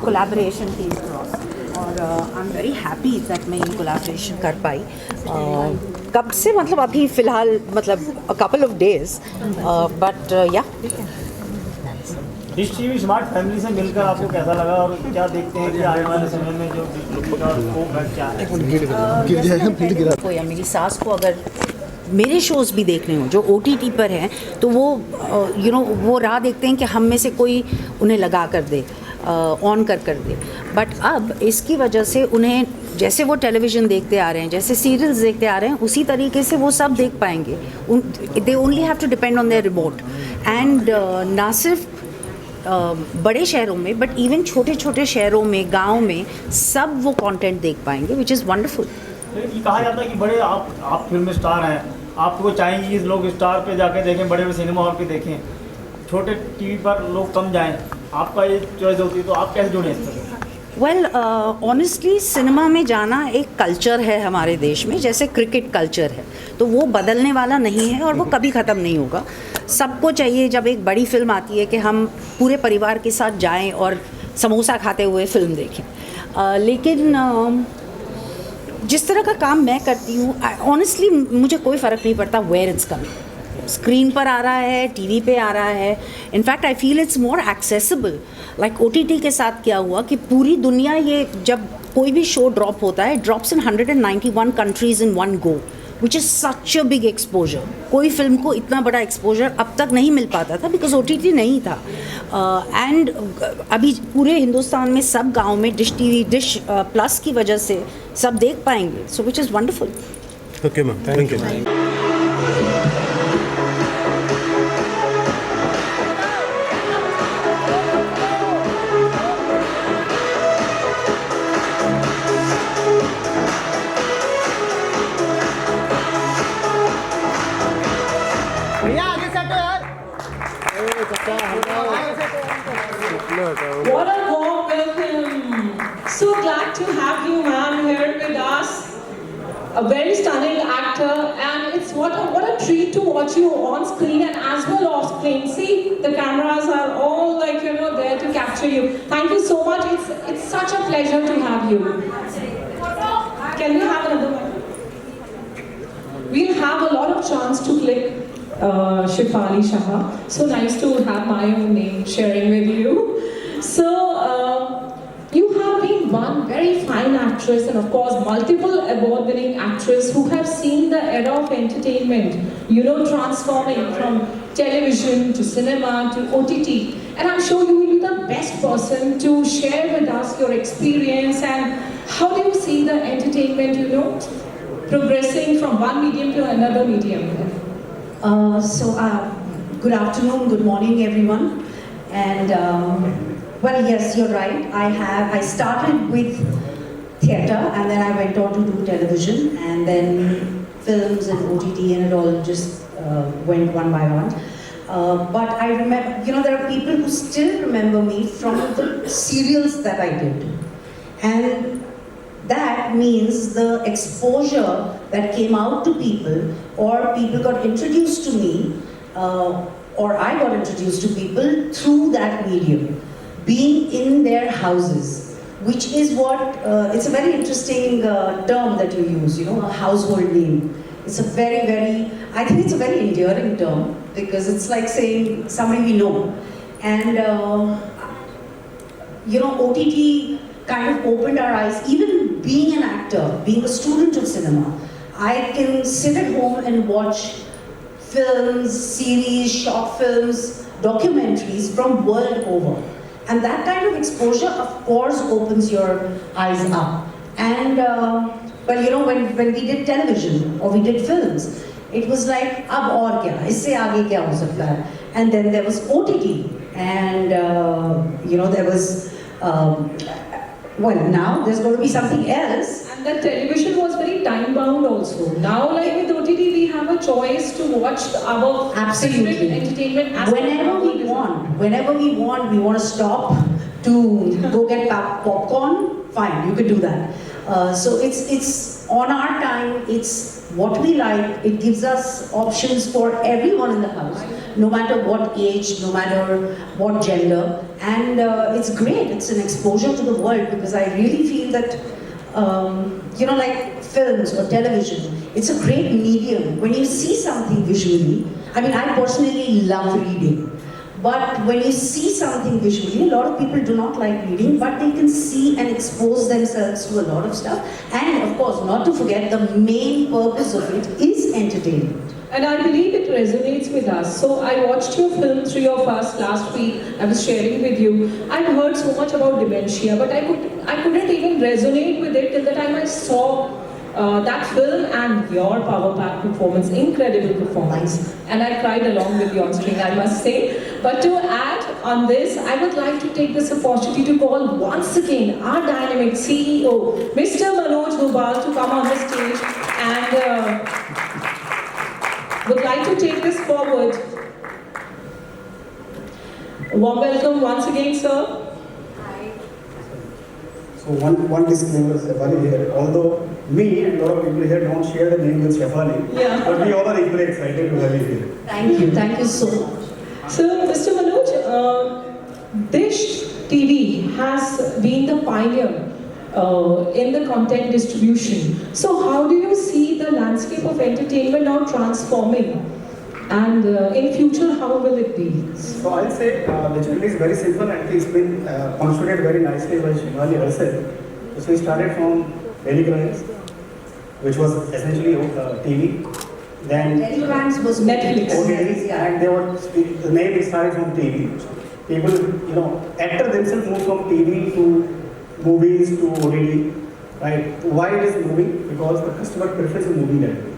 Collaboration थी और I am very happy that मैं ये कोलैबोरेशन कर पाई। कब से मतलब अभी फ़िलहाल मतलब a couple of days but या डिश टीवी स्मार्ट फैमिली से मिलकर आपको कैसा लगा और क्या देखते हैं कि आने वाले समय में जो का स्कोप है क्या है? को या मेरी सास को अगर मेरे शोज़ भी देखने हो जो OTT पर हैं तो वो वो राह देखते हैं कि हम में से कोई उन्हें लगा कर दे, ऑन कर दे। बट अब इसकी वजह से उन्हें जैसे वो टेलीविज़न देखते आ रहे हैं, जैसे सीरियल्स देखते आ रहे हैं, उसी तरीके से वो सब देख पाएंगे। They only have to depend on their remote and ना सिर्फ बड़े शहरों में बट इवन छोटे छोटे शहरों में, गांव में सब वो कंटेंट देख पाएंगे, विच इज़ वंडरफुल। ये कहा जाता है कि बड़े आप फिल्म स्टार हैं, आपको चाहिए लोग स्टार पे जाके देखें, बड़े बड़े सिनेमा हॉल पे देखें, छोटे टीवी पर लोग कम जाएं, आपका ये चॉइस होती है तो आप कैसे जुड़े इस तरह? वेल ऑनेस्टली सिनेमा में जाना एक कल्चर है हमारे देश में, जैसे क्रिकेट कल्चर है, तो वो बदलने वाला नहीं है और वो कभी ख़त्म नहीं होगा। सबको चाहिए जब एक बड़ी फिल्म आती है कि हम पूरे परिवार के साथ जाएं और समोसा खाते हुए फिल्म देखें। लेकिन जिस तरह का काम मैं करती हूँ, ऑनेस्टली मुझे कोई फ़र्क नहीं पड़ता वेयर इट्स कमिंग। स्क्रीन पर आ रहा है, टीवी पे आ रहा है। In fact I feel it's more accessible. Like OTT के साथ क्या हुआ कि पूरी दुनिया, ये जब कोई भी शो ड्रॉप होता है, drops in 191 countries in one go, which is such a big exposure. कोई फिल्म को इतना बड़ा एक्सपोजर अब तक नहीं मिल पाता था बिकॉज OTT नहीं था। एंड अभी पूरे हिंदुस्तान में सब गाँव में डिश TV, डिश प्लस की वजह से सब देख पाएंगे, so which is wonderful. Okay ma'am, thank you. What a warm welcome. So glad to have you, ma'am, here with us. A very stunning actor, and it's what a treat to watch you on screen and as well off screen. See, the cameras are all like there to capture you. Thank you so much. It's such a pleasure to have you. Can we have another one? We'll have a lot of chance to click Shefali Shah. So nice to have my own name sharing with you. So you have been one very fine actress and of course multiple award-winning actress who have seen the era of entertainment, transforming from television to cinema to OTT. And I'm sure you will be the best person to share with us your experience and how do you see the entertainment, progressing from one medium to another medium. Good afternoon, good morning, everyone. And well, yes, you're right. I started with theatre, and then I went on to do television, and then films and OTT, and it all just went one by one. But I remember, there are people who still remember me from the serials that I did, and that means the exposure that came out to people, or people got introduced to me, or I got introduced to people through that medium, being in their houses, which is what, it's a very interesting term that you use, a household name. It's a very, I think it's a very endearing term, because it's like saying somebody we know. And, OTT kind of opened our eyes. Even being an actor, being a student of cinema, I can sit at home and watch films, series, short films, documentaries from world over. And that kind of exposure, of course, opens your eyes up. And, when we did television or we did films, it was like, ab aur kya? Isse aage kya ho sakta hai? And then there was OTT. And, there was, well, now there's going to be something else. And the television was very time bound also. Now, like with OTT, we have a choice to watch our absolutely entertainment as whenever we want. We want to stop to go get popcorn. Fine, you could do that. So it's on our time. It's what we like. It gives us options for everyone in the house, no matter what age, no matter what gender. And it's great, it's an exposure to the world, because I really feel that, like films or television, it's a great medium. When you see something visually, I mean, I personally love reading. But when you see something visually, a lot of people do not like reading, but they can see and expose themselves to a lot of stuff. And of course, not to forget, the main purpose of it is entertainment. And I believe it resonates with us. So I watched your film, Three of Us, last week. I was sharing with you. I've heard so much about dementia, but I couldn't even resonate with it till the time I saw that film and your power pack performance, incredible performance. And I cried along with you on screen, I must say. But to add on this, I would like to take this opportunity to call once again our dynamic CEO, Mr. Manoj Dubal, to come on the stage, and would like to take this forward. A warm welcome once again, sir. So one disclaimer, Shefali here. Although me and a lot of people here don't share the name with Shefali, Yeah. but we all are equally excited to have you here. Thank you so much. So, Mr. Manoj, Dish TV has been the pioneer in the content distribution. So, how do you see the landscape of entertainment now transforming? And in future, how will it be? So I'll say the journey is very simple and it's been constructed very nicely by Shefali herself. So we started from Telegrams, which was essentially TV. Then Telegrams was Netflix. OTT, and the name started from TV. People, actors themselves moved from TV to movies to OTT, right? Why it is moving? Because the customer preference is moving that way.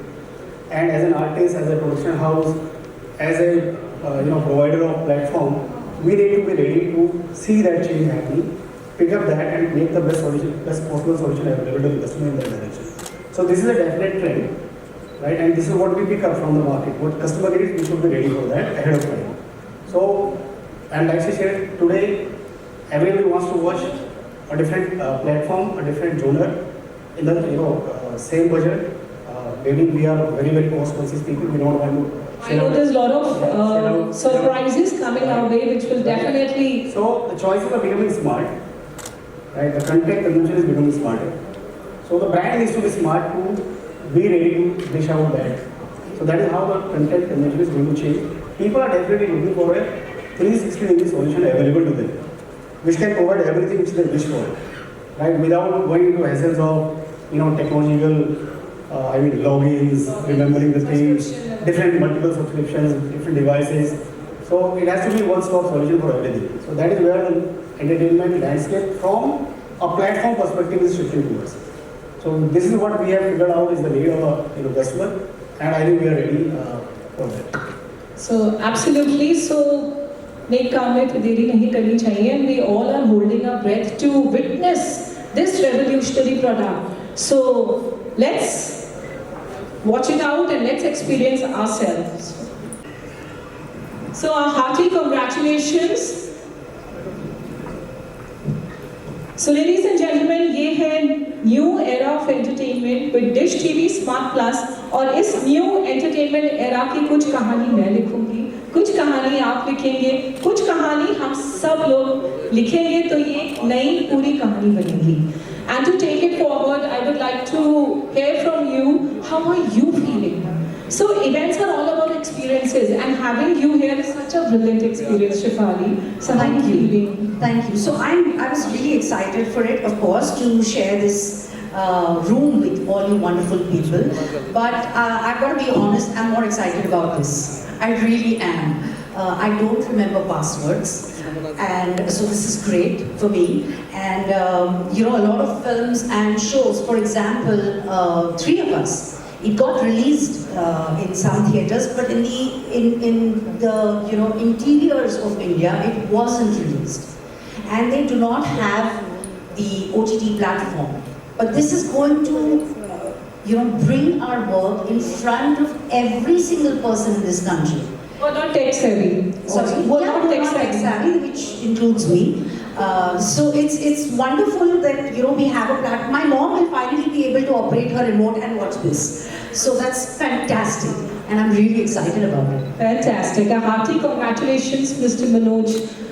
And as an artist, as a production house, as a provider of platform, we need to be ready to see that change happening, pick up that and make the best possible solution available to the customer in that direction. So this is a definite trend, right? And this is what we pick up from the market. What customer needs, we should be ready for that ahead of time. So, and like she said, today everybody wants to watch a different platform, a different genre in the same budget. Maybe we are very, very cost conscious people. We don't want to. I know there's a lot of surprises coming our way, which will definitely. So the choices are becoming smart, right? The content consumption is becoming smarter. So the brand needs to be smart to be ready to dish out that. So that is how the content consumption is going to change. People are definitely looking for a 360-degree solution available to them, which can provide everything which they wish for, right? Without going into hassles of technological. Logins, remembering the things, different multiple subscriptions, different devices. So it has to be one-stop solution for everything. So that is where the entertainment landscape from a platform perspective is shifting towards. So this is what we have figured out is the need of a customer, and I think we are ready for that. So absolutely. So नेक काम में देरी नहीं करनी चाहिए, and we all are holding our breath to witness this revolutionary product. So let's watch it out and let's experience ourselves. So our hearty congratulations. So ladies and gentlemen, ये है new era of entertainment with Dish TV Smart Plus, और इस new entertainment era की कुछ कहानी मैं लिखूंगी, कुछ कहानी आप लिखेंगे, कुछ कहानी हम सब लोग लिखेंगे, तो ये एक नई पूरी कहानी बनेगी. And to take it forward, I would like to hear from you, how are you feeling? So events are all about experiences, and having you here is such a brilliant experience, Shefali. So how are you feeling? Thank you. So I was really excited for it, of course, to share this room with all you wonderful people. But I've got to be honest, I'm more excited about this. I really am. I don't remember passwords. And so this is great for me. And a lot of films and shows, for example, Three of Us, it got released in some theaters, but in the interiors of India, it wasn't released. And they do not have the OTT platform. But this is going to bring our work in front of every single person in this country. We're not tech savvy. Sorry, We're not tech savvy. which includes me. So it's wonderful that we have a platform. My mom will finally be able to operate her remote and watch this. So that's fantastic. and I'm really excited about it. Fantastic. A hearty congratulations, Mr. Manoj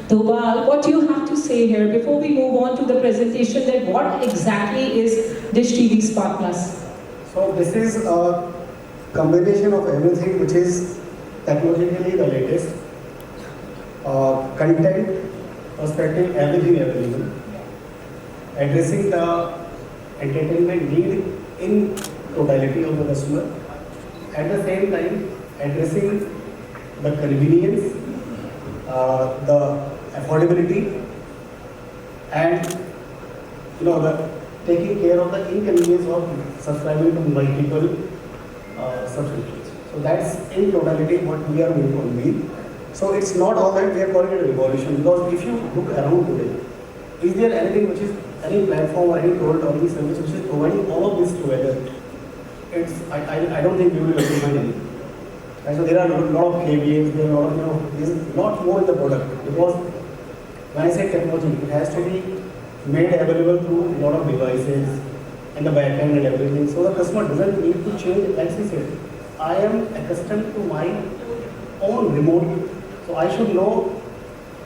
Dobal. What do you have to say here before we move on to the presentation, that what exactly is Dish TV Smart Plus? So this is a combination of everything which is technologically the latest, content perspective, everything available, addressing the entertainment need in totality of the customer, at the same time addressing the convenience, the affordability, and the taking care of the inconvenience of subscribing to multiple subscriptions. So that's in totality what we are going to unveil. So it's not all that we are calling it a revolution, because if you look around today, is there anything which is any platform or any product or any service which is providing all of this together? I don't think we will ever find any. And so there are a lot of KVAs, there are a lot of, there's a lot more in the product, because when I say technology, it has to be made available through a lot of devices and the back end and everything. So the customer doesn't need to change, like she said, I am accustomed to my own remote, so I should know,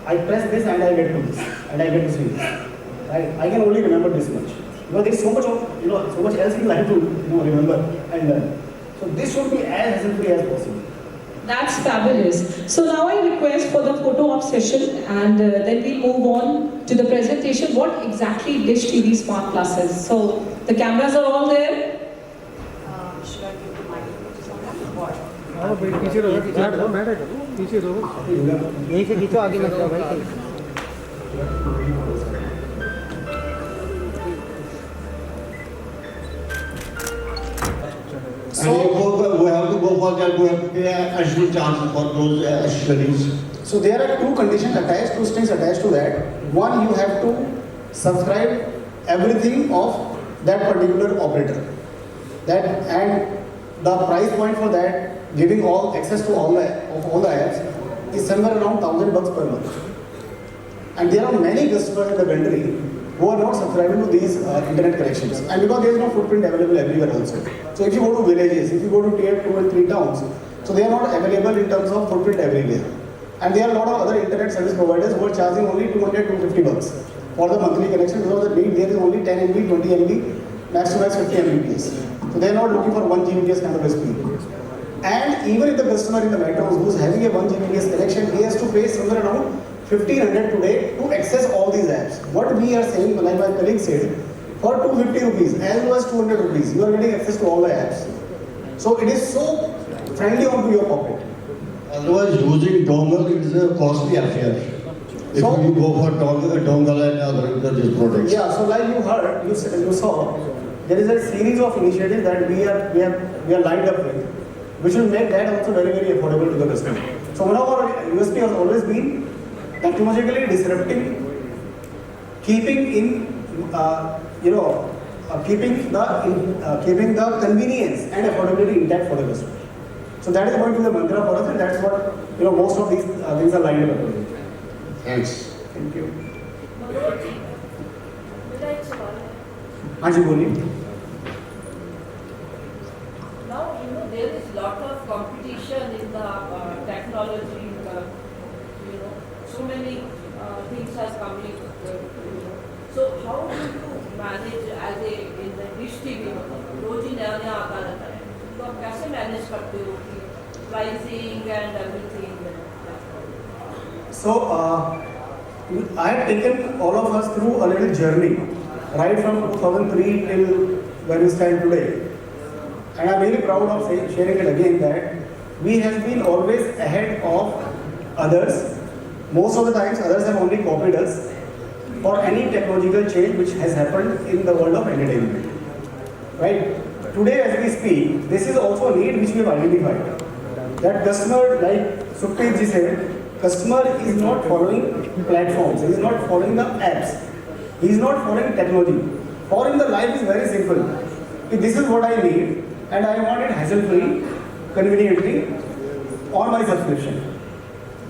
I press this and I get to this, and I get to see this. Right? I can only remember this much. Because there is so much of, so much else in life to remember and learn. So this should be as hassle-free as possible. That's fabulous. So now I request for the photo op session, and then we'll move on to the presentation. What exactly Dish TV Smart Plus is? So the cameras are all there. Should I give the microphone to someone? हाँ भाई पीछे रहो बैठे करो पीछे रहो यहीं से खींचो आगे मत जाओ भाई So we have to go for that. We have to pay additional charges for those studies. So there are two conditions attached, two strings attached to that. One, you have to subscribe everything of that particular operator. That, and the price point for that, giving all access to all the apps, is somewhere around $1,000 per month. And there are many customers in the country who are not subscribing to these internet connections. And because there is no footprint available everywhere also. So if you go to villages, if you go to tier 2 and 3 towns, so they are not available in terms of footprint everywhere. And there are a lot of other internet service providers who are charging only $200-$250 for the monthly connection, because the need there is only 10 MB, 20 MB, max to max 50 Mbps. So they are not looking for 1 Gbps kind of a speed. And even if the customer in the metros who is having a 1 Gbps connection, he has to pay somewhere around 1,500 today to access all these apps. What we are saying, like my colleague said, for 250 rupees, as well as 200 rupees, you are getting access to all the apps. So it is so friendly onto your pocket. Otherwise, using dongle is a costly affair. If So- you go for dongle and other these products. Yeah, so like you heard, you saw, there is a series of initiatives that we are lined up with, which will make that also very, very affordable to the customer. So one of our USP has always been technologically disrupting, keeping in, keeping the convenience and affordability intact for the customer. So that is going to be the mantra for us, and that's what most of these things are lined up with. Thanks. Thank you. हाँ जी बोलिए. Now, there is lot of competition in the technology, so many things are coming, So how do you manage as in the Dish TV, रोज ही नया नया आता रहता है, तो आप कैसे मैनेज करते हो कि pricing and everything? So, I have taken all of us through a little journey, right from 2003 till where we stand today. And I'm really proud of sharing it again that we have been always ahead of others. Most of the times others have only copied us for any technological change which has happened in the world of entertainment. Right? Today as we speak, this is also a need which we have identified. That customer, like Sukhpreet ji said, customer is not following platforms, he is not following the apps, he is not following technology. For him the life is very simple. If this is what I need and I want it hassle-free, conveniently on my subscription.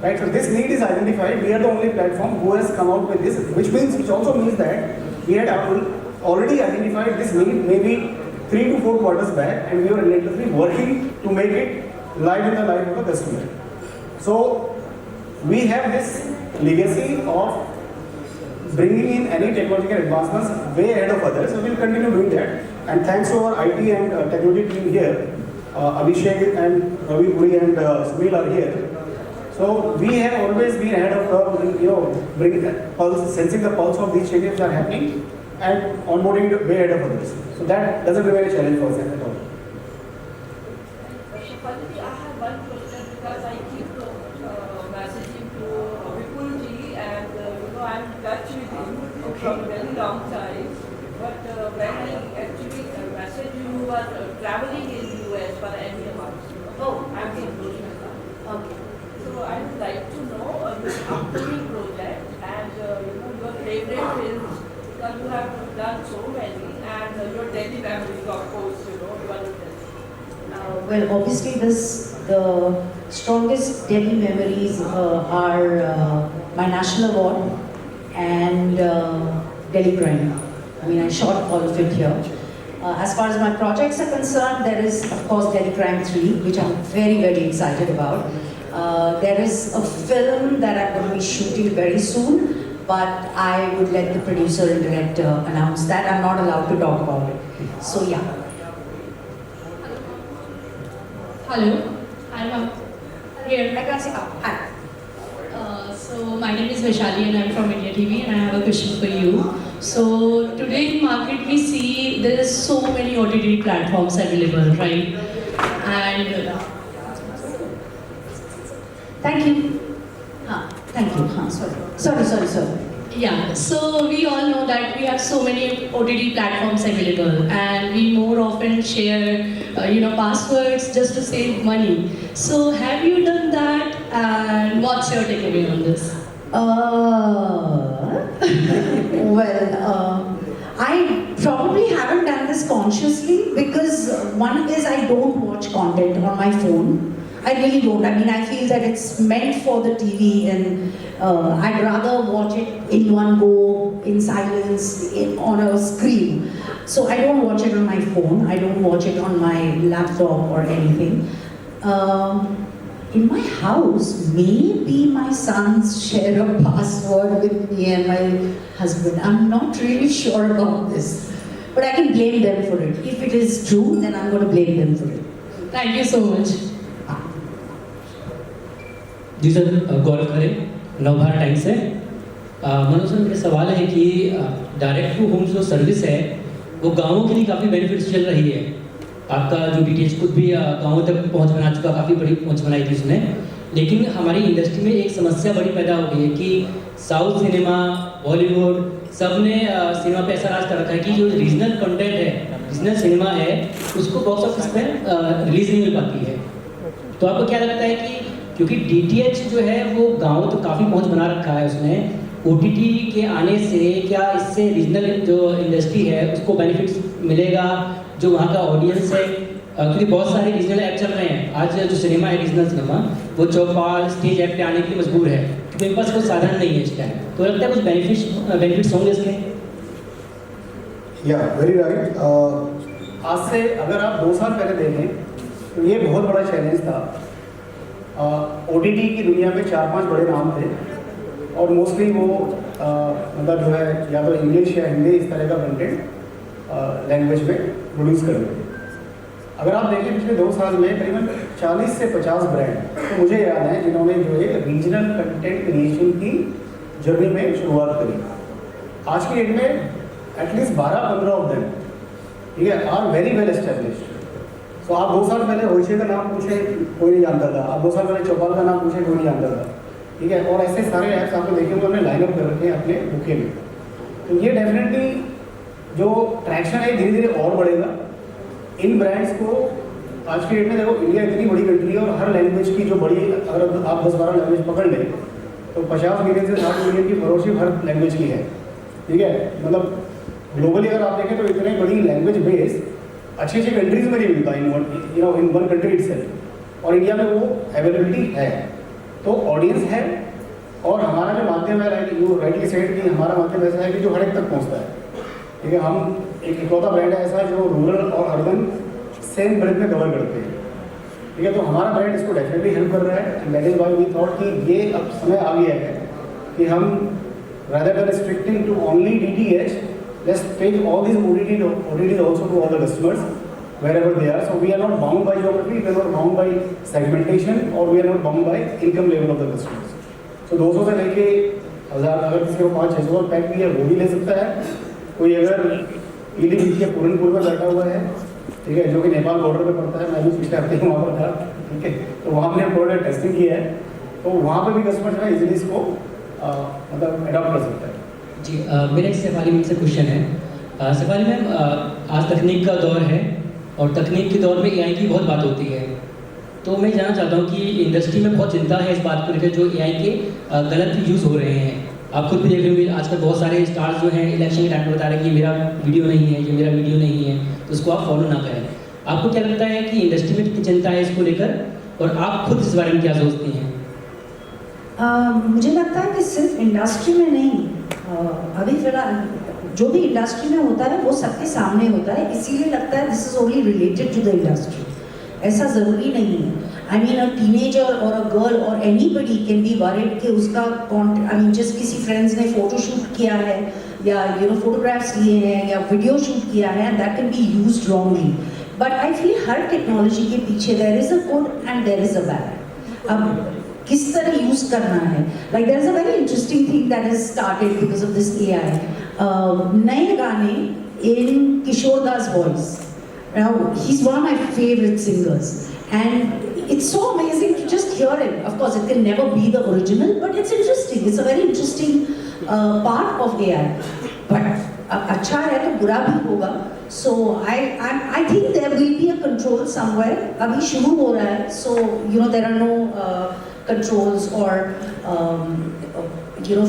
Right? So this need is identified. We are the only platform who has come out with this, which also means that we had already identified this need maybe 3 to 4 quarters back, and we were relentlessly working to make it live in the life of the customer. So we have this legacy of bringing in any technological advancements way ahead of others. So we'll continue doing that. And thanks to our IT and technology team here, Abhishek and Ravi Puri and Sunil are here. So we have always been ahead of curve, bringing pulse, sensing the pulse of these changes that are happening, and onboarding way ahead of others. So that doesn't remain a challenge for us at all. Shafali, I have one question because I keep messaging to Vipulji and I'm in touch with him from a very long time. But when I actually message you, you are traveling in US for any amount. Oh, I'm in Rojmata. Okay. So I would like to know your upcoming project and your favorite films, because you have done so many, and your daily memories, of course, you are the best. Well, obviously, the strongest Delhi memories are my national award and Delhi Crime. I mean, I shot all of it here. As far as my projects are concerned, there is, of course, Delhi Crime 3, which I'm very, very excited about. There is a film that I'm going to be shooting very soon, but I would let the producer and director announce that. I'm not allowed to talk about it. So, yeah. Hello, I'm here. I can't say, hi. So my name is Vaishali and I'm from India TV, and I have a question for you. So today in market we see there is so many OTT platforms available, right? And Thank you. Thank you. Sorry. yeah, so we all know that we have so many OTT platforms available, and we more often share, passwords just to save money. So have you done that, and what's your takeaway on this? I probably haven't done this consciously because one is I don't watch content on my phone. I really don't. I mean, I feel that it's meant for the TV, and I'd rather watch it in one go, in silence, on a screen. So I don't watch it on my phone. I don't watch it on my laptop or anything. In my house, maybe my sons share a password with me and my husband. I'm not really sure about this. But I can blame them for it. If it is true, then I'm going to blame them for it. Thank you so much. जी sir, Gaurav Khare, Navbharat Times से। Manoj sir, मेरा सवाल है कि direct to home जो service है वो गाँवों के लिए काफ़ी बेनिफिट्स चल रही है। आपका जो डीटीएच खुद भी गाँवों तक पहुँच बना चुका, काफ़ी बड़ी पहुँच बनाई थी उसने। लेकिन हमारी इंडस्ट्री में एक समस्या बड़ी पैदा हो गई है कि साउथ सिनेमा, बॉलीवुड, सब ने सिनेमा पे ऐसा राज कर रखा है कि जो रीजनल कंटेंट है, रीजनल सिनेमा है, उसको बॉक्स ऑफिस पे रिलीज नहीं मिल पाती है। तो आपको क्या लगता है कि क्योंकि डीटीएच जो है वो गाँव तो काफ़ी पहुँच बना रखा है उसने, ओटीटी के आने से क्या इससे रीजनल जो इंडस्ट्री है उसको बेनिफिट्स मिलेगा, जो वहाँ का ऑडियंस है? क्योंकि बहुत सारे रीजनल ऐप चल रहे हैं आज, जो सिनेमा है रीजनल सिनेमा वो चौपाल स्टेज ऐप पे आने के लिए मजबूर है, क्योंकि इनके पास कोई साधन नहीं है इस टाइम। तो लगता है कुछ बेनिफिट्स होंगे इसके? या वेरी राइट। आज से अगर आप 2 साल पहले देखें तो ये बहुत बड़ा चैलेंज था। ओटीटी की दुनिया में 4-5 बड़े नाम थे और मोस्टली वो मतलब जो है या तो इंग्लिश या हिंदी इस तरह का कंटेंट लैंग्वेज में प्रोड्यूस कर रहे थे। अगर आप देखें पिछले 2 साल में करीबन 40 से 50 ब्रांड तो मुझे याद है जिन्होंने जो है रीजनल कंटेंट क्रिएशन की जर्नी में शुरुआत करी। आज की डेट में एटलीस्ट 12-15 ऑफ देम, ठीक है, आर वेरी वेल एस्टेब्लिश्ड। तो आप 2 साल पहले होइशे का नाम पूछे कोई नहीं जानता था, आप 2 साल पहले चौपाल का नाम पूछे कोई नहीं जानता था, ठीक है। और ऐसे सारे ऐप्स आपको देखेंगे हमने लाइन अप कर रखे हैं अपने बुके में। तो ये डेफिनेटली जो ट्रैक्शन है धीरे धीरे और बढ़ेगा। इन ब्रांड्स को आज की डेट में देखो, इंडिया इतनी बड़ी कंट्री है और हर लैंग्वेज की जो बड़ी, अगर आप 10-12 लैंग्वेज पकड़ लें तो 50 मिलियन से 60 मिलियन की फॉलोअरशिप हर लैंग्वेज की है, ठीक है। मतलब ग्लोबली अगर आप देखें तो इतनी बड़ी लैंग्वेज बेस अच्छी अच्छी कंट्रीज में नहीं मिलता इन वन कंट्री इटसेल्फ, और इंडिया में वो अवेलेबिलिटी है। तो ऑडियंस है और हमारा जो माध्यम है, यू राइटली सेड कि हमारा माध्यम ऐसा है कि जो हर एक तक पहुंचता है, ठीक है। हम एक इकलौता ब्रांड है ऐसा जो रूरल और अर्बन सेम ब्रेथ में कवर करते हैं। ठीक है, तो हमारा ब्रांड इसको डेफिनेटली हेल्प कर रहा है and that is why we thought कि ये अब समय आ गया है कि हम rather than restricting to only DTH, let's take all these OTTs also to all the customers wherever they are. So we are not bound by geography, we are not bound by segmentation, or we are not bound by income level of the customers. So 200 से लेके 1000, अगर किसी को 500-600 pack भी है वो भी ले सकता है. कोई अगर पीलीभीत के पूरनपुर में बैठा हुआ है, ठीक है, जो कि नेपाल बॉर्डर पे पड़ता है, मैं भी पिछले हफ्ते वहाँ पर था, ठीक है, तो वहाँ हमने प्रोडक्ट टेस्टिंग किया है, तो वहाँ पे भी कस्टमर जो है इजीली इसको मतलब अडॉप्ट कर सकता है. जी मेरा एक शेफाली मैम से क्वेश्चन है. शेफाली मैम, आज तकनीक का दौर है और तकनीक के दौर में AI की बहुत बात होती है, तो मैं जानना चाहता हूँ कि इंडस्ट्री में बहुत चिंता है इस बात को लेकर जो AI के गलत यूज़ हो रहे हैं. आप खुद भी देख रहे होंगे आजकल बहुत सारे स्टार्स जो हैं इलेक्शन के टाइम पर बता रहे हैं कि ये मेरा वीडियो नहीं है, ये मेरा वीडियो नहीं है, तो उसको आप फॉलो ना करें. आपको क्या लगता है कि इंडस्ट्री में कितनी चिंता है इसको लेकर, और आप खुद इस बारे में क्या सोचती हैं? मुझे लगता है कि सिर्फ इंडस्ट्री में नहीं, अभी फिलहाल जो भी इंडस्ट्री में होता है वो सबके सामने होता है, इसीलिए लगता है this is only related to the industry. ऐसा ज़रूरी नहीं है. आई मीन अ टीनेजर और अ गर्ल और एनीबडी कैन बी वरीड कि उसका आई मीन जिस किसी फ्रेंड्स ने फोटो शूट किया है या फोटोग्राफ्स लिए हैं या वीडियो शूट किया है, that can be used wrongly. But I feel हर टेक्नोलॉजी के पीछे there is a good and there is a bad. अब किस तरह यूज करना है, like there is a very interesting thing that is started because of this AI. नए गाने in Kishore Das voice, now he's one of my favorite singers and it's so amazing to just hear him. Of course it can never be the original, but it's interesting, it's a very interesting part of AI. But अच्छा है तो बुरा भी होगा. So I think there will be a control somewhere. अभी शुरू हो रहा है, so there are no controls or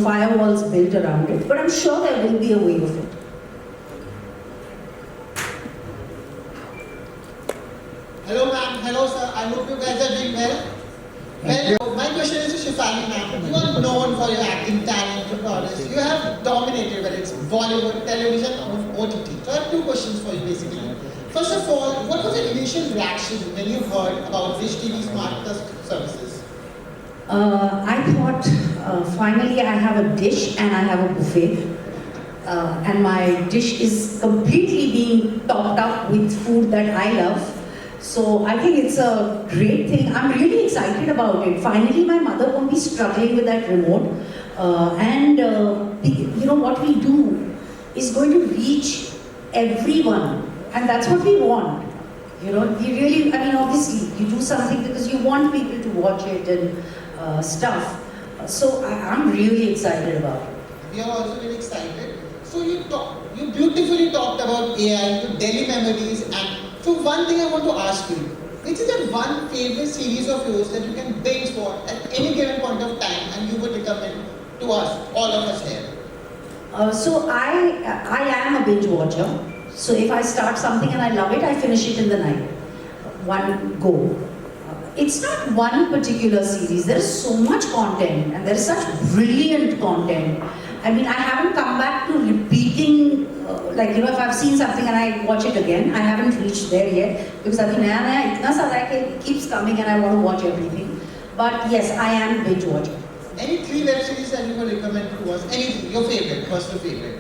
firewalls built around it, but I'm sure there will be a way of it. Hello ma'am, hello sir, I hope you guys are doing well. Well, my question is to Shefali ma'am. You are known for your acting talent, your prowess. You have dominated, whether it's Bollywood, television or OTT. So I have two questions for you basically. First of all, what was your initial reaction when you heard about Dish TV Smart Plus services? I thought finally I have a dish and I have a buffet. And my dish is completely being topped up with food that I love. So I think it's a great thing. I'm really excited about it. Finally, my mother won't be struggling with that remote. What we do is going to reach everyone, and that's what we want. We really, obviously, you do something because you want people to watch it and stuff. So I'm really excited about it. We are also really excited. So you beautifully talked about AI, your daily memories, and so one thing I want to ask you, which is that one favorite series of yours that you can binge for at any given point of time and you would recommend to us, all of us here? So I am a binge watcher. So if I start something and I love it, I finish it in the night. One go. It's not one particular series. There is so much content and there is such brilliant content. I mean, I haven't come back to repeating, if I've seen something and I watch it again, I haven't reached there yet because abhi naya itna sara hai it keeps coming and I want to watch everything. But yes, I am binge watching. Any 3 web series that you would recommend to us? Anything, your favorite, personal favorite?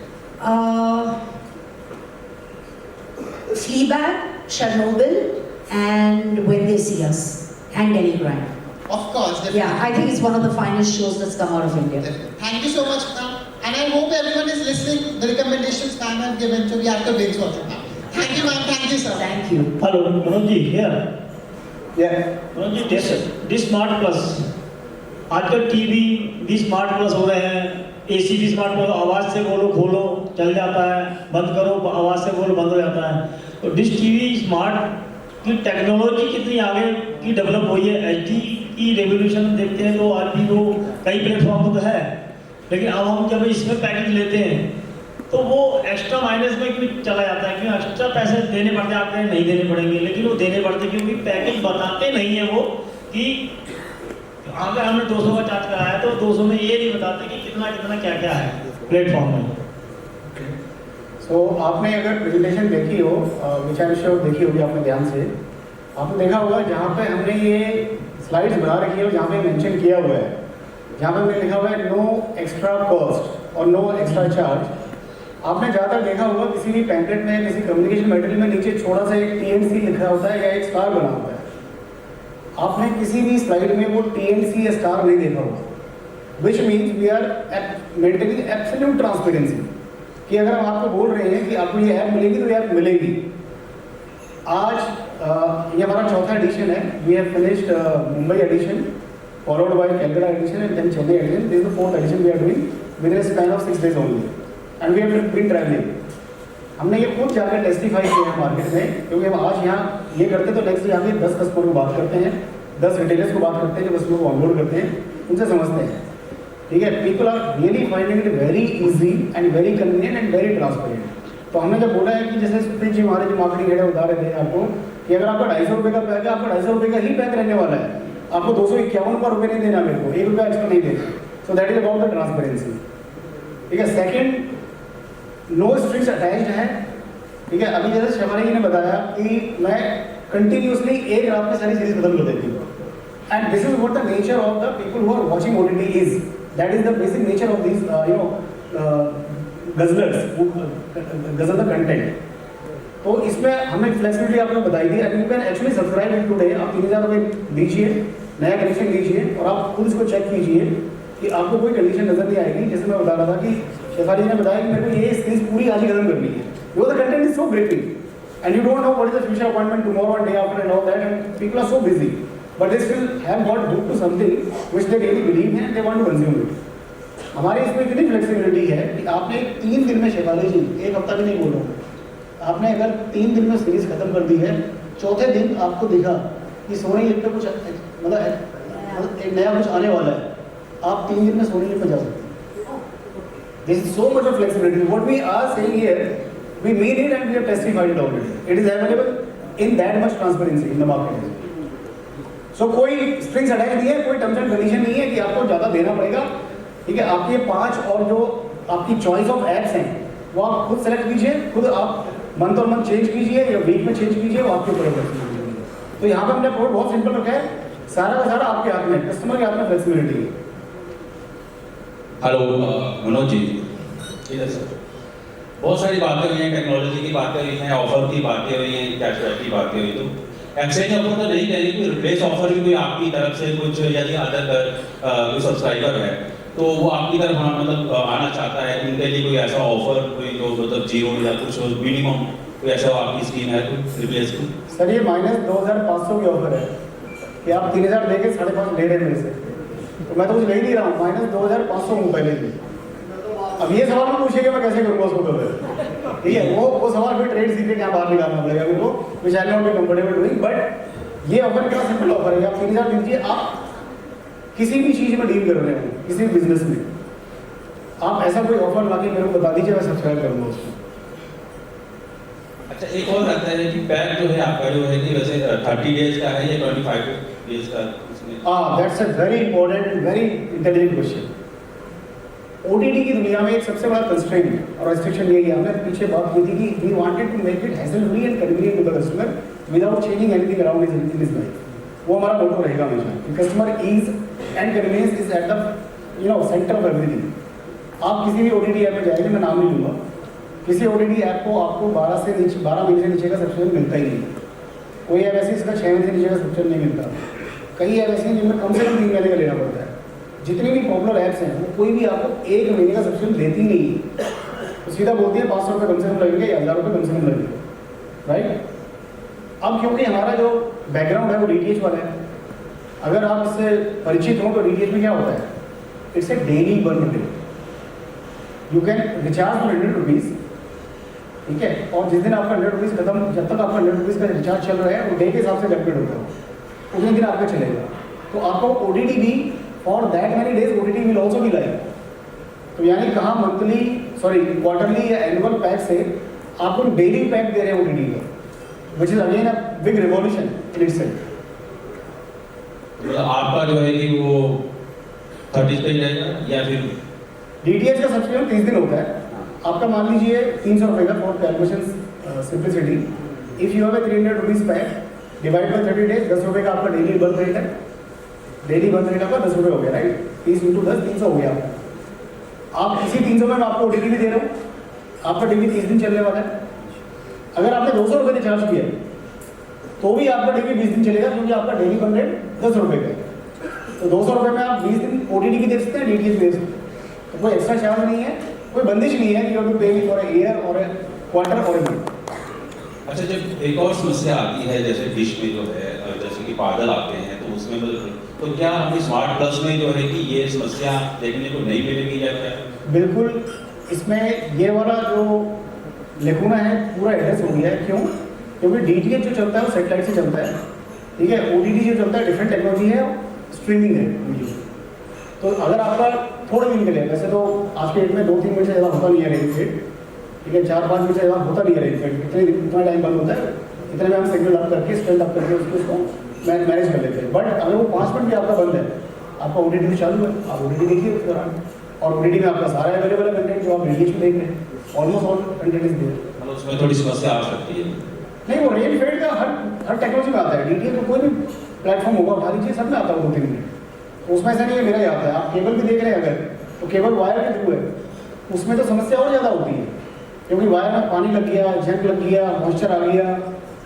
Fleabag, Chernobyl, and When They See Us, and Delhi Crime. Of course, definitely. Yeah, I think it's one of the finest shows that's come out of India. Definitely. Thank you so much, ma'am. And I hope everyone is listening. The recommendations ma'am have given, so we have to binge watch it now. Thank you, ma'am. Thank you, sir. Thank you. Hello, Manoj ji, here. Yeah. Manoj ji, this Smart Plus. आजकल TV भी smart plus हो रहे हैं, AC भी smart plus, आवाज़ से बोलो खोलो चल जाता है, बंद करो आवाज़ से बोलो बंद हो जाता है. तो डिश टीवी स्मार्ट की टेक्नोलॉजी कितनी आगे की डेवलप हुई है. एचडी की रेवोल्यूशन देखते हैं तो आज भी वो कई प्लेटफॉर्म पर तो है, लेकिन अब हम जब इसमें पैकेज लेते हैं तो वो एक्स्ट्रा माइनस में क्यों चला जाता है, क्यों एक्स्ट्रा पैसे देने पड़ते हैं. आप कहें नहीं देने पड़ेंगे, लेकिन वो देने पड़ते क्योंकि पैकेज बताते नहीं है वो कि अगर हमने 200 का चार्ज कराया तो 200 में ये नहीं बताते कि कितना कितना क्या क्या है प्लेटफॉर्म में. सो आपने अगर प्रेजेंटेशन देखी हो, विच आई एम श्योर देखी होगी आपने ध्यान से, आपने देखा होगा जहाँ पे हमने ये स्लाइड्स बना रखी है और जहाँ पे मेंशन किया हुआ है, जहाँ पे हमने लिखा हुआ है नो एक्स्ट्रा कॉस्ट और नो एक्स्ट्रा चार्ज, आपने ज़्यादातर देखा होगा किसी भी पैम्पलेट में, किसी कम्युनिकेशन मटेरियल में नीचे छोटा सा एक TNC लिखा होता है या एक स्टार बना होता है। आपने किसी भी स्लाइड में वो TNC या स्टार नहीं देखा होगा, which means we are maintaining absolute transparency, कि अगर हम आपको बोल रहे हैं कि आपको ये ऐप मिलेगी तो ये ऐप मिलेगी। आज ये हमारा चौथा एडिशन है। We have finished Mumbai edition, followed by Calcutta edition and then Chennai edition. This is the 4th edition we are doing within a span of 6 days only and we have been travelling. हमने ये खुद जाकर testify किया है market में, क्योंकि हम आज यहाँ ये करते तो नेक्स्ट डे आगे 10 कस्टमर को बात करते हैं, 10 रिटेलर्स को बात करते हैं, जो कस्टमर को ऑनबोर्ड करते हैं, उनसे समझते हैं। ठीक है, people are really finding it very easy and very convenient and very transparent. तो हमने जब बोला है कि जैसे सुप्रीत जी हमारे जो मार्केटिंग हेड बता रहे थे आपको कि अगर आपका 250 रुपये का पैक है, आपका 250 रुपये का ही पैक रहने वाला है, आपको 251 रुपये नहीं देना मेरे को, 1 रुपया एक्स्ट्रा नहीं देना। So that is about the transparency. ठीक है, सेकेंड नो स्ट्रिंग्स अटैच्ड है। ठीक है, अभी जैसे शमारी जी ने बताया कि मैं कंटिन्यूसली एक रात में सारी सीरीज खत्म कर देती हूँ, and this is what the nature of the people who are watching OTT is, that is the basic nature of this guzzlers guzzle the content. तो इसमें हमने फ्लेक्सिबिलिटी आपको बताई दी, and you can actually subscribe it today. आप 3000 रुपये दीजिए, नया कनेक्शन लीजिए और आप खुद इसको चेक कीजिए कि आपको कोई कंडीशन नजर नहीं आएगी। जैसे मैं बता रहा था कि शेफाली जी ने बताया कि मेरे को ये सीरीज पूरी आज ही खत्म करनी है, because the content is so gripping and you don't know what is the future appointment tomorrow and day after and all that, and people are so busy but they still have got hook to something which they really believe in and they want to consume it. हमारी इसमें इतनी flexibility है कि आपने 3 दिन में, शेफाली जी 1 हफ्ता भी नहीं बोलो, आपने अगर 3 दिन में सीरीज खत्म कर दी है, चौथे दिन आपको दिखा कि सोनी लिप पे कुछ मतलब एक नया कुछ आने वाला है, आप 3 दिन में सोनी लिप पे जा सकते हैं। This is so much of flexibility. What we are saying here, we mean it and we have testified it already. It is available in that much transparency in the market. So कोई strings attach नहीं है, कोई terms and condition नहीं है कि आपको ज़्यादा देना पड़ेगा। ठीक है, आपके 5 और जो आपकी चॉइस ऑफ एप्स हैं वो आप खुद सेलेक्ट कीजिए, खुद आप मंथ और मंथ चेंज कीजिए या वीक में चेंज कीजिए, वो आपके ऊपर फ्लेक्सिबिलिटी है। तो यहाँ पे हमने अप्रोच बहुत सिंपल रखा है, सारा का सारा आपके हाथ में, कस्टमर के हाथ में फ्लेक्सिबिलिटी है। हेलो मनोज जी, सर बहुत सारी बातें हुई हैं, टेक्नोलॉजी की बातें हुई हैं, ऑफर की बातें हुई हैं, कैशबैक की बातें हुई, तो एक्सचेंज ऑफर तो नहीं कह रही, कोई रिप्लेस ऑफर भी कोई आपकी तरफ से कुछ, यदि अदर कोई सब्सक्राइबर है तो वो आपकी तरफ मतलब आना चाहता है, उनके लिए कोई ऐसा ऑफर, कोई जो मतलब 0 या कुछ मिनिमम कोई ऐसा आपकी स्कीम है कोई रिप्लेस की? सर ये -2500 की ऑफर है कि आप 3000 दे के 5.5 ले रहे हैं मेरे से, तो मैं तो कुछ ले ही नहीं रहा हूँ, -2500 हूँ पहले से। अब ये सवाल में पूछिए कि मैं कैसे करूँगा उसको कवर। ठीक है, वो सवाल फिर ट्रेड सीक्रेट यहाँ बाहर निकालना पड़ेगा मेरे को, which I not be comfortable doing. But ये ऑफर कितना सिंपल ऑफर है, आप 3000 दीजिए, आप किसी भी चीज़ में डील कर रहे हो, किसी भी बिजनेस में, आप ऐसा कोई ऑफर लाके मेरे को बता दीजिए, मैं सब्सक्राइब करूँगा उसको। अच्छा, एक और रहता है कि पैक जो है आपका जो है कि वैसे 30 डेज का है या 25 डेज का? That's a very important and very intelligent question. OTT की दुनिया में एक सबसे बड़ा कंस्ट्रेंट और रेस्ट्रिक्शन यही है, हमने पीछे बात की थी कि we wanted to make it hassle free and convenient to the customer without changing anything around in his life. वो हमारा मोटो रहेगा हमेशा, customer ease and convenience is at the centre of everything. आप किसी भी OTT ऐप में जाएंगे, मैं नाम नहीं लूँगा, किसी OTT ऐप को आपको 12 महीने से नीचे का सब्सक्रिप्शन मिलता ही नहीं। कोई ऐप ऐसी इसका 6 महीने से नीचे का सब्सक्रिप्शन नहीं मिलता, कई ऐप ऐसी हैं जिनमें कम से कम 3 महीने का लेना पड़ता है। जितनी भी पॉपुलर ऐप्स हैं वो कोई भी आपको 1 महीने का सब्सक्रिप्शन देती नहीं, तो सीधा बोलती है 500 रुपये कम से कम लगेंगे या 1000 रुपये कम से कम लगेंगे, राइट। अब क्योंकि हमारा जो बैकग्राउंड है वो DTH वाला है, अगर आप इससे परिचित हों तो DTH में क्या होता है, it's a daily burn rate. You can recharge 100 rupees, ठीक है, और जिस दिन आपका 100 रुपीज़ खत्म, जब तक आपका 100 रुपीज़ का रिचार्ज चल रहा है वो डे के हिसाब से कैलकुलेट होता है, उतने दिन आपका चलेगा। तो आपको OTT भी for that many days OTT will also be live. तो यानी कहाँ मंथली, सॉरी क्वार्टरली या एनुअल पैक से आपको डेली पैक दे रहे हैं OTT का, which is again a big revolution in itself. आपका जो है कि वो 30 पे रहेगा या फिर DTH का सब्सक्रिप्शन 30 दिन होता है। आपका मान लीजिए 300 रुपये का for calculation simplicity, if you have a 300 rupees pack divide by 30 days, 10 रुपये का आपका डेली बर्न रेट है, डेली बर्न रेट आपका 10 रुपये हो गया, राइट? 30 इंटू 10 300 हो गया। आप इसी 300 में मैं आपको OTT भी दे रहा हूँ, आपका टीवी 30 दिन चलने वाला है। अगर आपने 200 रुपये रिचार्ज किया तो भी आपका टीवी 20 दिन चलेगा, क्योंकि आपका डेली बर्न रेट 10 रुपये का है। तो 200 रुपये में आप 20 दिन OTT भी दे सकते हैं, DTH भी दे सकते हैं। तो कोई एक्स्ट्रा चार्ज नहीं है, कोई बंदिश नहीं है कि यू हैव टू पे मी फॉर अ ईयर और अ क्वार्टर और अ ईयर। अच्छा, जब एक और समस्या आती है जैसे डिश में जो है, जैसे कि बादल आते हैं तो उसमें तो क्या हमें स्मार्ट प्लस में जो है कि ये समस्या देखने को नहीं मिलेगी या क्या? बिल्कुल, इसमें ये वाला जो लेखुना है पूरा एड्रेस हो गया है। क्यों? क्योंकि DTH जो चलता है वो सेटेलाइट से चलता है, ठीक है? OTT जो चलता है डिफरेंट टेक्नोलॉजी है, स्ट्रीमिंग है वीडियो। तो अगर आपका थोड़े दिन के लिए, वैसे तो आज के डेट में 2-3 मिनट से ज़्यादा होता नहीं है रेंज फेड, ठीक है? 4-5 मिनट से ज़्यादा होता नहीं है रेंज फेड, इतना टाइम बंद होता है, इतने में हम सिग्नल अप करके स्ट्रेंथ अप करके उसको मैनेज कर लेते हैं। बट अगर वो 5 मिनट भी आपका बंद है, आपका OTT भी चालू है, आप OTT देखिए उस दौरान, और OTT में आपका सारा अवेलेबल है कंटेंट जो आप DTH में देख रहे हैं, almost all content is there. मतलब उसमें थोड़ी समस्या आ सकती है। नहीं, वो रेंज फेड का हर टेक्नोलॉजी में आता है। DTH में कोई भी प्लेटफॉर्म होगा उठा लीजिए, सब में आता है 2-3 मिनट। तो उसमें ऐसा नहीं है मेरा ही आता है। आप केबल भी देख रहे हैं अगर, तो केबल वायर के थ्रू है, उसमें तो समस्या और ज़्यादा होती है, क्योंकि वायर में पानी लग गया, जंग लग गया, मॉइस्चर आ गया,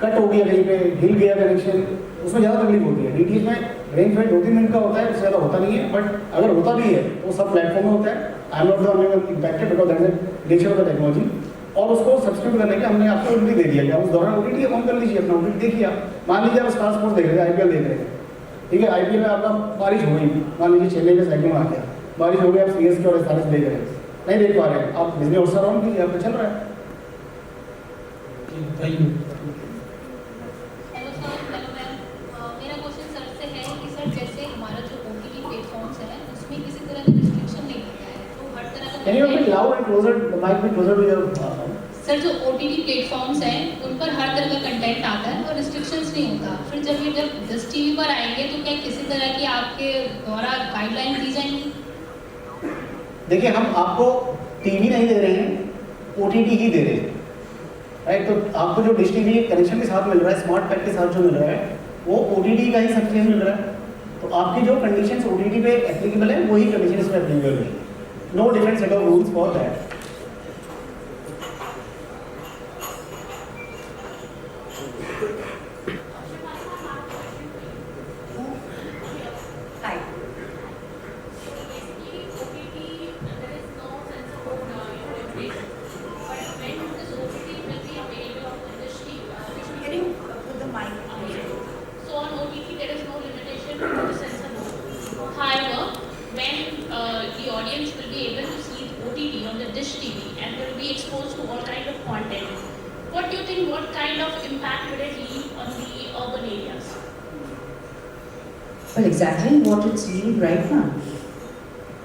कट हो गया कहीं पे, हिल गया कनेक्शन, उसमें ज़्यादा तकलीफ होती है। DTH में रेंज फेड 2-3 मिनट का होता है, उससे ज़्यादा होता नहीं है। बट अगर होता भी है तो सब प्लेटफॉर्म में होता है। I am not the only one impacted because that is nature of the technology. और उसको सब्सक्राइब करने के हमने आपको OTT दे दिया, क्या उस दौरान OTT ऑन कर लीजिए, अपना OTT देखिए। आप मान लीजिए आप स्टार स्पोर्ट्स देख रहे हैं, IPL देख रहे हैं, ठीक है? IPL में आपका बारिश हो गई, मान लीजिए चेन्नई में साइक्लोन आ गया, बारिश हो गई, आप CSK और SRH देख रहे हैं, नहीं देख पा रहे हैं, आप डिज्नी हॉटस्टार ऑन कीजिए, आपका चल रहा है। Thank you. Hello sir, hello ma'am. मेरा क्वेश्चन सर से है कि सर जैसे हमारा जो OTT प्लेटफॉर्म्स है उसमें किसी तरह का रिस्ट्रिक्शन नहीं होता है, तो हर तरह का Can you be loud and closer? The mic be closer to your sir जो OTT प्लेटफॉर्म्स हैं उन पर हर तरह का कंटेंट आता है और रिस्ट्रिक्शंस नहीं होता। फिर जब Dish TV पर आएंगे तो क्या किसी तरह की आपके द्वारा गाइडलाइन दी जाएंगी? देखिए, हम आपको टीवी नहीं दे रहे हैं, OTT ही दे रहे हैं, राइट? तो आपको जो Dish TV कनेक्शन के साथ मिल रहा है, स्मार्ट पैक के साथ जो मिल रहा है, वो OTT का ही सब चीज़ मिल रहा है। तो आपकी जो कंडीशंस OTT पे एप्लीकेबल है वही कंडीशन इसमें एप्लीकेबल है। No different set of rules for that. Well, exactly what it's doing right now.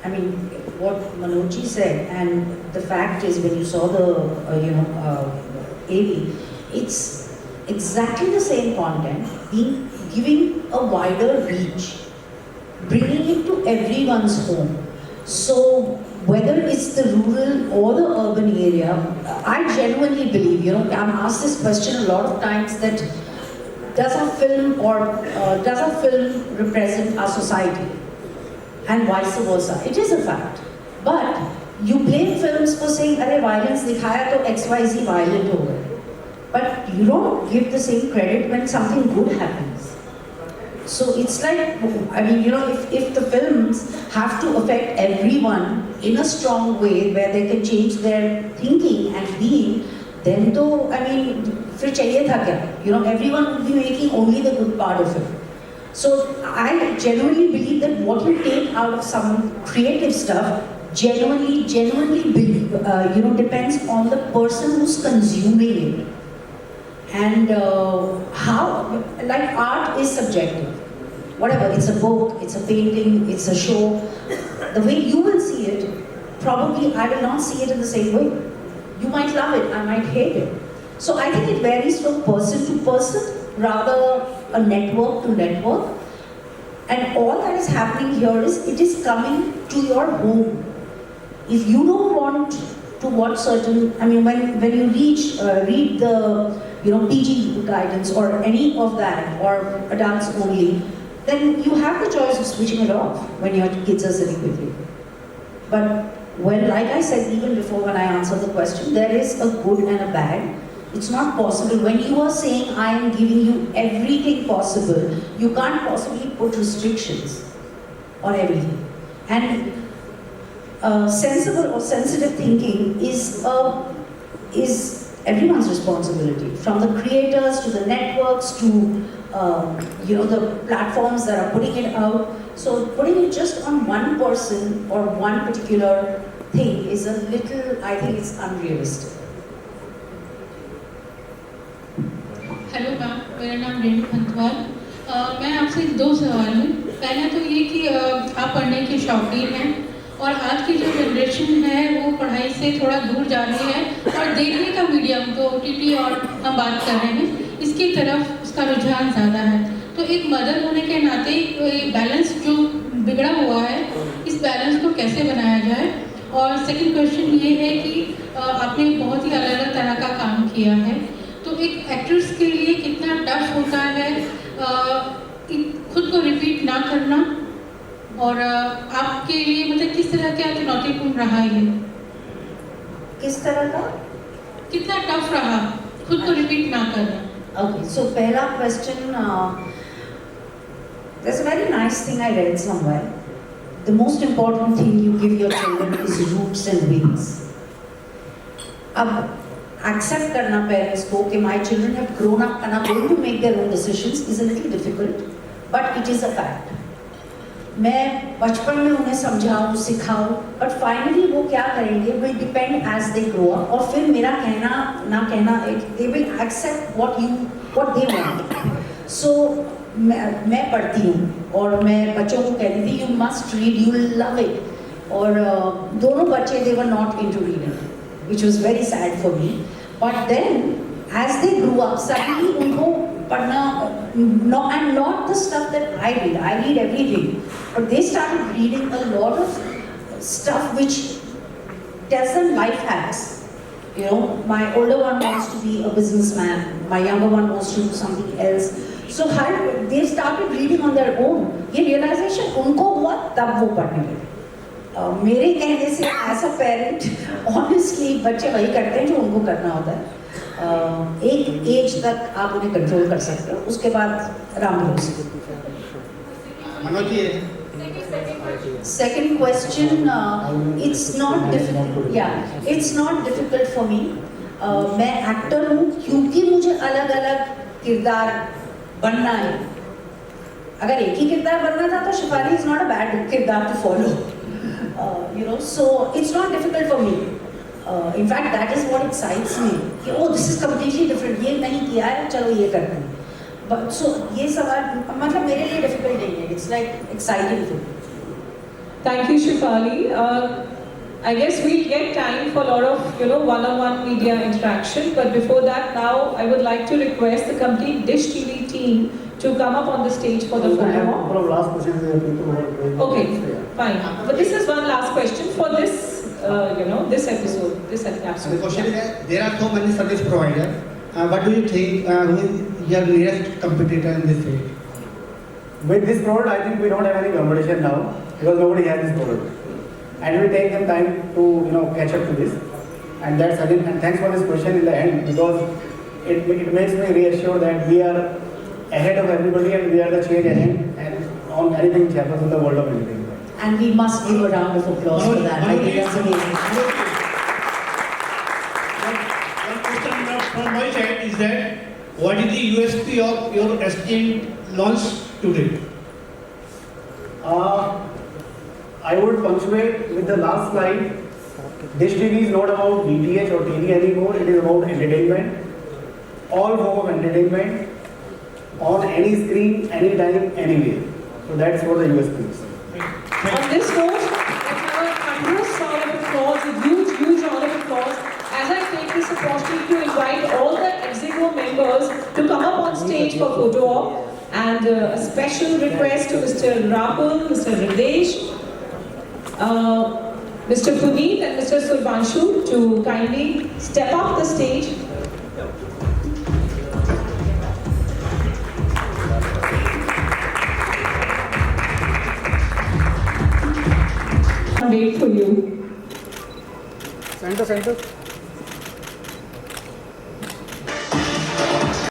I mean, what Manojji said, and the fact is, when you saw the, AV, it's exactly the same content giving a wider reach, bringing it to everyone's home. So whether it's the rural or the urban area, I genuinely believe, I'm asked this question a lot of times, that does a film represent our society, and vice versa? It is a fact. But you blame films for saying, "Arey violence dikhaya to XYZ violent ho gaye," but you don't give the same credit when something good happens. So it's like, I mean, if the films have to affect everyone in a strong way where they can change their thinking and being, then to, I mean, फिर चाहिए था क्या? Everyone would be making only the good part of it. So I genuinely believe that what you take out of some creative stuff genuinely believe, depends on the person who's consuming it. And how, like, art is subjective. Whatever, it's a book, it's a painting, it's a show. The way you will see it, probably I will not see it in the same way. You might love it, I might hate it. So I think it varies from person to person, rather a network to network. And all that is happening here is, it is coming to your home. If you don't want to watch certain, I mean, when you read the PG guidance or any of that, or adults only, then you have the choice of switching it off when your kids are sitting with you. But, well, like I said even before when I answered the question, there is a good and a bad. It's not possible. When you are saying I am giving you everything possible, you can't possibly put restrictions on everything. And sensible or sensitive thinking is everyone's responsibility, from the creators to the networks to the platforms that are putting it out. So putting it just on one person or one particular thing is a little, I think it's unrealistic. Hello ma'am, मेरा नाम रेणु खंतवाल। मैं आपसे 2 सवाल हैं। पहला तो ये कि आप पढ़ने के शौकीन हैं और आज की जो जनरेशन है वो पढ़ाई से थोड़ा दूर जा रही है और देखने का मीडियम तो OTT और हम बात कर रहे हैं इसकी तरफ उसका रुझान ज़्यादा है। तो एक मदर होने के नाते बैलेंस जो बिगड़ा हुआ है, इस बैलेंस को कैसे बनाया जाए? और सेकंड क्वेश्चन ये है कि आपने बहुत ही अलग अलग तरह का काम किया है, तो एक एक्ट्रेस के लिए कितना टफ होता है खुद को रिपीट ना करना, और आपके लिए मतलब किस तरह का चुनौतीपूर्ण रहा ये? किस तरह का? कितना टफ रहा खुद को रिपीट ना करना? Okay, so पहला question, there's a very nice thing I read somewhere. The most important thing you give your children is roots and wings. अब accept करना parents को कि my children have grown up and are going to make their own decisions is a little difficult, but it is a fact. मैं बचपन में उन्हें समझाऊं, सिखाऊं, but finally वो क्या करेंगे will depend as they grow up. और फिर मेरा कहना ना कहना, they will accept what they want. So मैं पढ़ती हूँ और मैं बच्चों को कहती थी you must read, you will love it. और दोनों बच्चे they were not into reading, which was very sad for me. But then as they grew up, suddenly उनको पढ़ना, and not the stuff that I read everything, but they started reading a lot of stuff which tells them life hacks. My older one wants to be a businessman, my younger one wants to do something else. So they started reading on their own. ये realization उनको हुआ तब वो पढ़ने लगे। मेरे कहने से as a parent, honestly बच्चे वही करते हैं जो उनको करना होता है। एक एज तक आप उन्हें कंट्रोल कर सकते हो, उसके बाद राम भरोसे। Second question, it's not difficult. Yeah, it's not difficult for me. मैं एक्टर हूँ क्योंकि मुझे अलग अलग किरदार बनना है। अगर एक ही किरदार बनना था तो Shifali is not a bad किरदार to follow. So it's not difficult for me. In fact, that is what excites me. कि oh, this is completely different. ये नहीं किया है, चलो ये करते हैं. But so ये सवाल मतलब मेरे लिए difficult नहीं है. It's like exciting for me. Thank you, Shefali. I guess we'll get time for a lot of one-on-one media interaction. But before that, now I would like to request the complete Dish TV team to come up on the stage for the photo op. Last question. Okay, fine. But this is one last question for this, this episode, this episode. The question is, there are so many service providers. What do you think who is your nearest competitor in this field? With this product, I think we don't have any competition now because nobody has this product. And we take them time to catch up to this. And that's again, and thanks for this question in the end because it makes me reassure that we are ahead of everybody and we are the change agent and on anything which happens in the world of entertainment. And we must give a round of applause for that. I think that's amazing. One question from my side is that what is the USP of your esteemed launch today? I would punctuate with the last slide. Dish TV is not about DTH or TV anymore. It is about entertainment. All form of entertainment on any screen, anytime, anywhere. So that's what the USP is. On this note, let's have a thunderous round of applause, a huge round of applause, as I take this opportunity to invite all the Exigo members to come up on stage for photo op. And a special request to Mr. Rahul, Mr. Ridesh, Mr. Puneet and Mr. Survanshu to kindly step up the stage. the center.